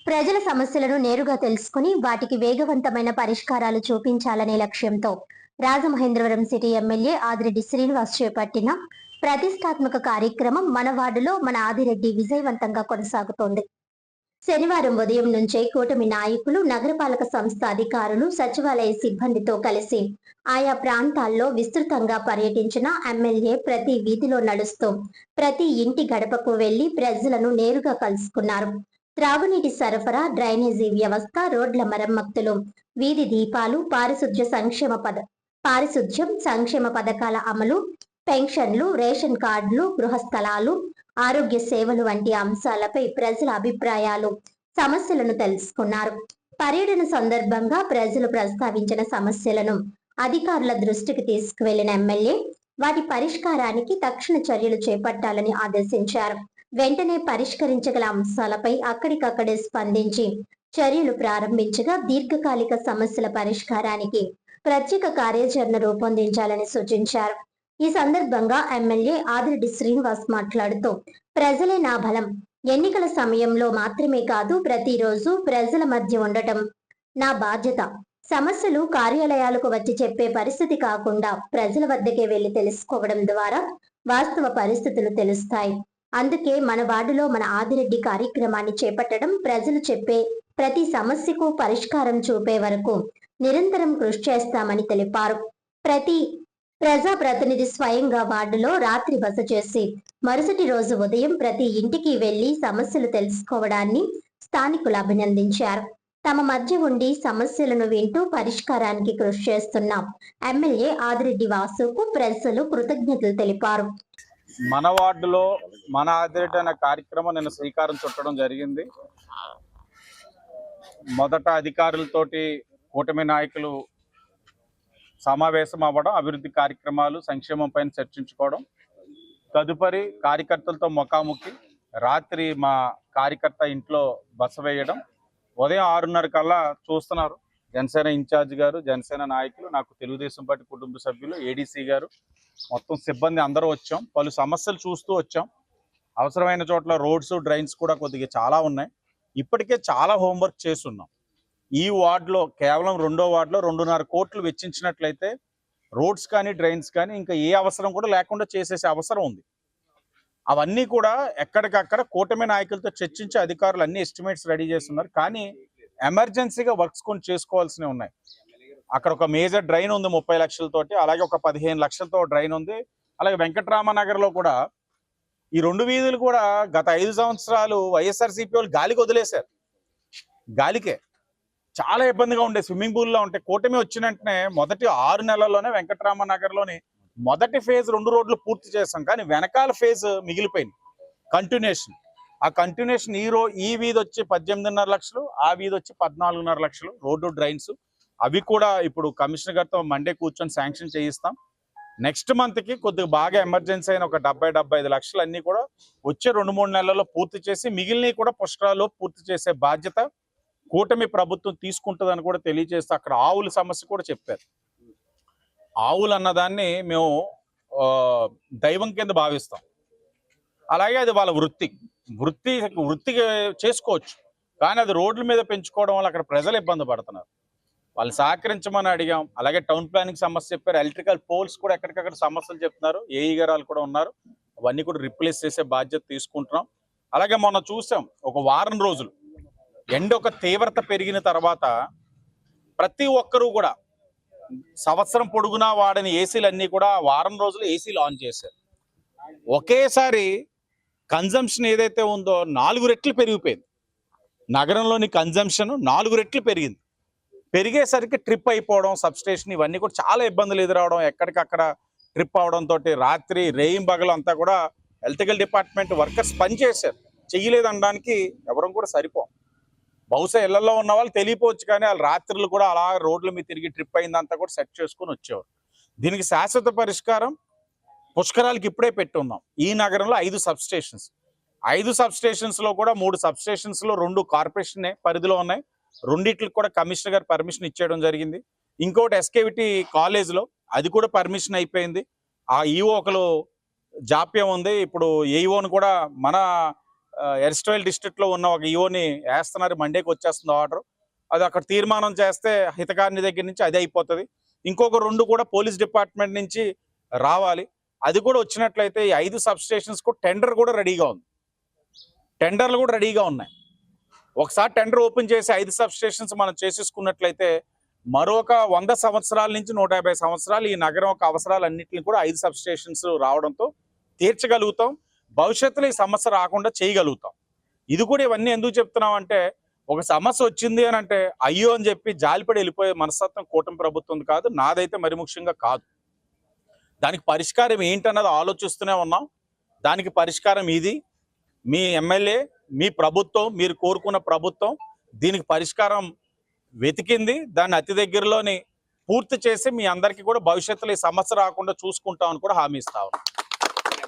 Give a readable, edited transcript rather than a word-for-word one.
ప్రజల సమస్యలను నేరుగా తెలుసుకుని వాటికి వేగవంతమైన పరిష్కారాలు చూపించాలనే లక్ష్యంతో రాజమహేంద్రవరం సిటీ ఎమ్మెల్యే ఆదిరెడ్డి శ్రీనివాస్ చేపట్టిన ప్రతిష్టాత్మక కార్యక్రమం మన వార్డులో మన ఆదిరెడ్డి విజయవంతంగా కొనసాగుతోంది. శనివారం ఉదయం నుంచే కూటమి నాయకులు, నగరపాలక సంస్థ అధికారులు, సచివాలయ సిబ్బందితో కలిసి ఆయా ప్రాంతాల్లో విస్తృతంగా పర్యటించిన ఎమ్మెల్యే ప్రతి వీధిలో నడుస్తూ ప్రతి ఇంటి గడపకు వెళ్లి ప్రజలను నేరుగా కలుసుకున్నారు. త్రాగునీటి సరఫరా, డ్రైనేజీ వ్యవస్థ, రోడ్ల మరమ్మతులు, వీధి దీపాలు, పారిశుధ్యం సంక్షేమ పథకాల అమలు, పెన్షన్లు, రేషన్ కార్డులు, గృహ స్థలాలు, ఆరోగ్య సేవలు వంటి అంశాలపై ప్రజల అభిప్రాయాలు, సమస్యలను తెలుసుకున్నారు. పర్యటన సందర్భంగా ప్రజలు ప్రస్తావించిన సమస్యలను అధికారుల దృష్టికి తీసుకువెళ్లిన ఎమ్మెల్యే వాటి పరిష్కారానికి తక్షణ చర్యలు చేపట్టాలని ఆదేశించారు. వెంటనే పరిష్కరించగల అంశాలపై అక్కడికక్కడే స్పందించి చర్యలు ప్రారంభించగా దీర్ఘకాలిక సమస్యల పరిష్కారానికి ప్రత్యేక కార్యాచరణ రూపొందించాలని సూచించారు. ఈ సందర్భంగా ఎమ్మెల్యే ఆదిరెడ్డి శ్రీనివాస్ మాట్లాడుతూ, ప్రజలే నా బలం, ఎన్నికల సమయంలో మాత్రమే కాదు ప్రతిరోజు ప్రజల మధ్య ఉండటం నా బాధ్యత. సమస్యలు కార్యాలయాలకు వచ్చి చెప్పే పరిస్థితి కాకుండా ప్రజల వద్దకే వెళ్లి తెలుసుకోవడం ద్వారా వాస్తవ పరిస్థితులు తెలుస్తాయి. అందుకే మన వార్డులో మన ఆదిరెడ్డి కార్యక్రమాన్ని చేపట్టడం, ప్రజలు చెప్పే ప్రతి సమస్యకు పరిష్కారం చూపే వరకు నిరంతరం కృషి చేస్తామని తెలిపారు. ప్రతి ప్రజాప్రతినిధి స్వయంగా వార్డులో రాత్రి బస చేసి మరుసటి రోజు ఉదయం ప్రతి ఇంటికి వెళ్లి సమస్యలు తెలుసుకోవడాన్ని స్థానికులు అభినందించారు. తమ మధ్య ఉండి సమస్యలను వింటూ పరిష్కారానికి కృషి చేస్తున్న ఎమ్మెల్యే ఆదిరెడ్డి వాసుకు ప్రజలు కృతజ్ఞతలు తెలిపారు. మన వార్డులో మన ఆదిరెడ్డి అనే కార్యక్రమం నిన్న శ్రీకారం చుట్టడం జరిగింది. మొదట అధికారులతోటి కూటమి నాయకులు సమావేశం అవ్వడం, అభివృద్ధి కార్యక్రమాలు, సంక్షేమం పైన చర్చించుకోవడం, తదుపరి కార్యకర్తలతో ముఖాముఖి, రాత్రి మా కార్యకర్త ఇంట్లో బస వేయడం, ఉదయం 6:30 కల్లా చూస్తున్నారు జనసేన ఇన్ఛార్జ్ గారు, జనసేన నాయకులు, నాకు తెలుగుదేశం పార్టీ కుటుంబ సభ్యులు, ఏడీసీ గారు, మొత్తం సిబ్బంది అందరూ వచ్చాం. పలు సమస్యలు చూస్తూ వచ్చాం. అవసరమైన చోట్ల రోడ్స్, డ్రైన్స్ కూడా కొద్దిగా చాలా ఉన్నాయి. ఇప్పటికే చాలా హోంవర్క్ చేస్తున్నాం. ఈ వార్డులో కేవలం 2వ వార్డులో 2.5 కోట్లు వెచ్చించినట్లయితే రోడ్స్ కానీ డ్రైన్స్ కానీ ఇంకా ఏ అవసరం కూడా లేకుండా చేసేసే అవసరం ఉంది. అవన్నీ కూడా ఎక్కడికక్కడ కూటమి నాయకులతో చర్చించి అధికారులు అన్ని ఎస్టిమేట్స్ రెడీ చేస్తున్నారు. కానీ ఎమర్జెన్సీగా వర్క్స్ కొన్ని చేసుకోవాల్సినవి ఉన్నాయి. అక్కడ ఒక మేజర్ డ్రైన్ ఉంది 30 లక్షలతోటి, అలాగే ఒక 15 లక్షలతో డ్రైన్ ఉంది. అలాగే వెంకటరామనగర్లో కూడా ఈ 2 వీధులు కూడా గత 5 సంవత్సరాలు వైఎస్ఆర్సీపీ వాళ్ళు గాలికి వదిలేశారు. గాలికే చాలా ఇబ్బందిగా ఉండే, స్విమ్మింగ్ పూల్లో ఉంటే కూటమి వచ్చిన వెంటనే మొదటి 6 నెలల్లోనే వెంకటరామనగర్లోని మొదటి ఫేజ్ 2 రోడ్లు పూర్తి చేసాం. కానీ వెనకాల ఫేజ్ మిగిలిపోయింది, కంటిన్యూషన్. ఆ కంటిన్యూషన్ ఈ వీధి వచ్చి 18.5 లక్షలు, ఆ వీధి వచ్చి 14.5 లక్షలు రోడ్డు డ్రైన్స్. అవి కూడా ఇప్పుడు కమిషనర్ గారితో మండే కూర్చొని శాంక్షన్ చేయిస్తాం. నెక్స్ట్ మంత్కి కొద్దిగా బాగా ఎమర్జెన్సీ అయిన ఒక 70-75 లక్షలు అన్నీ కూడా వచ్చే 2-3 నెలల్లో పూర్తి చేసి మిగిలినవి కూడా పుష్కరాల్లో పూర్తి చేసే బాధ్యత కూటమి ప్రభుత్వం తీసుకుంటుందని కూడా తెలియజేస్తే, అక్కడ ఆవుల సమస్య కూడా చెప్పారు. ఆవులు అన్నదాన్ని మేము దైవం కింద భావిస్తాం. అలాగే అది వాళ్ళ వృత్తి చేసుకోవచ్చు. కానీ అది రోడ్ల మీద పెంచుకోవడం వల్ల అక్కడ ప్రజలు ఇబ్బంది పడుతున్నారు. వాళ్ళు సహకరించమని అడిగాం. అలాగే టౌన్ ప్లానింగ్ సమస్య చెప్పారు. ఎలక్ట్రికల్ పోల్స్ కూడా ఎక్కడికక్కడ సమస్యలు చెప్తున్నారు. ఏఈ గారు కూడా ఉన్నారు. అవన్నీ కూడా రిప్లేస్ చేసే బాధ్యత తీసుకుంటున్నాం. అలాగే మొన్న చూసాం, ఒక వారం రోజులు ఎండ ఒక తీవ్రత పెరిగిన తర్వాత ప్రతి ఒక్కరూ కూడా సంవత్సరం పొడుగునా వాడని ఏసీలన్నీ కూడా వారం రోజులు ఏసీలు ఆన్ చేశారు. ఒకేసారి కన్జంప్షన్ ఏదైతే ఉందో 4 రెట్లు పెరిగిపోయింది. నగరంలోని కన్జంప్షన్ 4 రెట్లు పెరిగింది. పెరిగేసరికి ట్రిప్ అయిపోవడం, సబ్స్టేషన్, ఇవన్నీ కూడా చాలా ఇబ్బందులు ఎదురవడం, ఎక్కడికక్కడ ట్రిప్ అవడంతో రాత్రి రేయింబగలు అంతా కూడా ఎలక్ట్రికల్ డిపార్ట్మెంట్ వర్కర్స్ పనిచేశారు. చెయ్యలేదనడానికి ఎవరం కూడా సరిపోం. బహుశా ఇళ్లలో ఉన్న వాళ్ళు తెలియపోవచ్చు, కానీ వాళ్ళు రాత్రులు కూడా అలా రోడ్ల మీద తిరిగి ట్రిప్ అయిందంతా కూడా సెట్ చేసుకుని వచ్చేవారు. దీనికి శాశ్వత పరిష్కారం పుష్కరాలకి ఇప్పుడే పెట్టున్నాం. ఈ నగరంలో 5 సబ్స్టేషన్స్, 5 సబ్స్టేషన్స్లో కూడా 3 సబ్స్టేషన్స్లో 2 కార్పొరేషన్ పరిధిలో ఉన్నాయి. రెండిట్లకు కూడా కమిషనర్ గారు పర్మిషన్ ఇచ్చేయడం జరిగింది. ఇంకోటి ఎస్కేవిటీ కాలేజ్లో అది కూడా పర్మిషన్ అయిపోయింది. ఆ ఈఓ ఒకరు జాప్యం ఉంది. ఇప్పుడు ఏఈఓను కూడా మన ఎర్స్టైల్ డిస్ట్రిక్ట్ లో ఉన్న ఒక ఈఓని వేస్తున్నారు, మండేకి వచ్చేస్తుంది ఆర్డర్. అది అక్కడ తీర్మానం చేస్తే హితకారిని దగ్గర నుంచి అది అయిపోతుంది. ఇంకొక 2 కూడా పోలీస్ డిపార్ట్మెంట్ నుంచి రావాలి. అది కూడా వచ్చినట్లయితే ఈ 5 సబ్ స్టేషన్స్ కు టెండర్ కూడా రెడీగా ఉంది. టెండర్లు కూడా రెడీగా ఉన్నాయి. ఒకసారి టెండర్ ఓపెన్ చేసి 5 సబ్ స్టేషన్స్ మనం చేసేసుకున్నట్లయితే మరొక 100 సంవత్సరాల నుంచి 150 సంవత్సరాలు ఈ నగరం యొక్క అవసరాలన్నింటినీ కూడా 5 సబ్ స్టేషన్స్ రావడంతో తీర్చగలుగుతాం. భవిష్యత్తులో ఈ సమస్య రాకుండా చేయగలుగుతాం. ఇది కూడా ఇవన్నీ ఎందుకు చెప్తున్నాం అంటే, ఒక సమస్య వచ్చింది అని అంటే అయ్యో అని చెప్పి జాలిపడి వెళ్ళిపోయే మనస్తత్వం కూటమి ప్రభుత్వం కాదు, నాదైతే మరి ముఖ్యంగా కాదు. దానికి పరిష్కారం ఏంటన్నది ఆలోచిస్తూనే ఉన్నాం. దానికి పరిష్కారం ఇది. మీ ఎమ్మెల్యే, మీ ప్రభుత్వం, మీరు కోరుకున్న ప్రభుత్వం దీనికి పరిష్కారం వెతికింది. దాన్ని అతి దగ్గరలోని పూర్తి చేసి మీ అందరికీ కూడా భవిష్యత్తులో ఈ సమస్య రాకుండా చూసుకుంటామని కూడా హామీ ఇస్తా ఉన్నాం.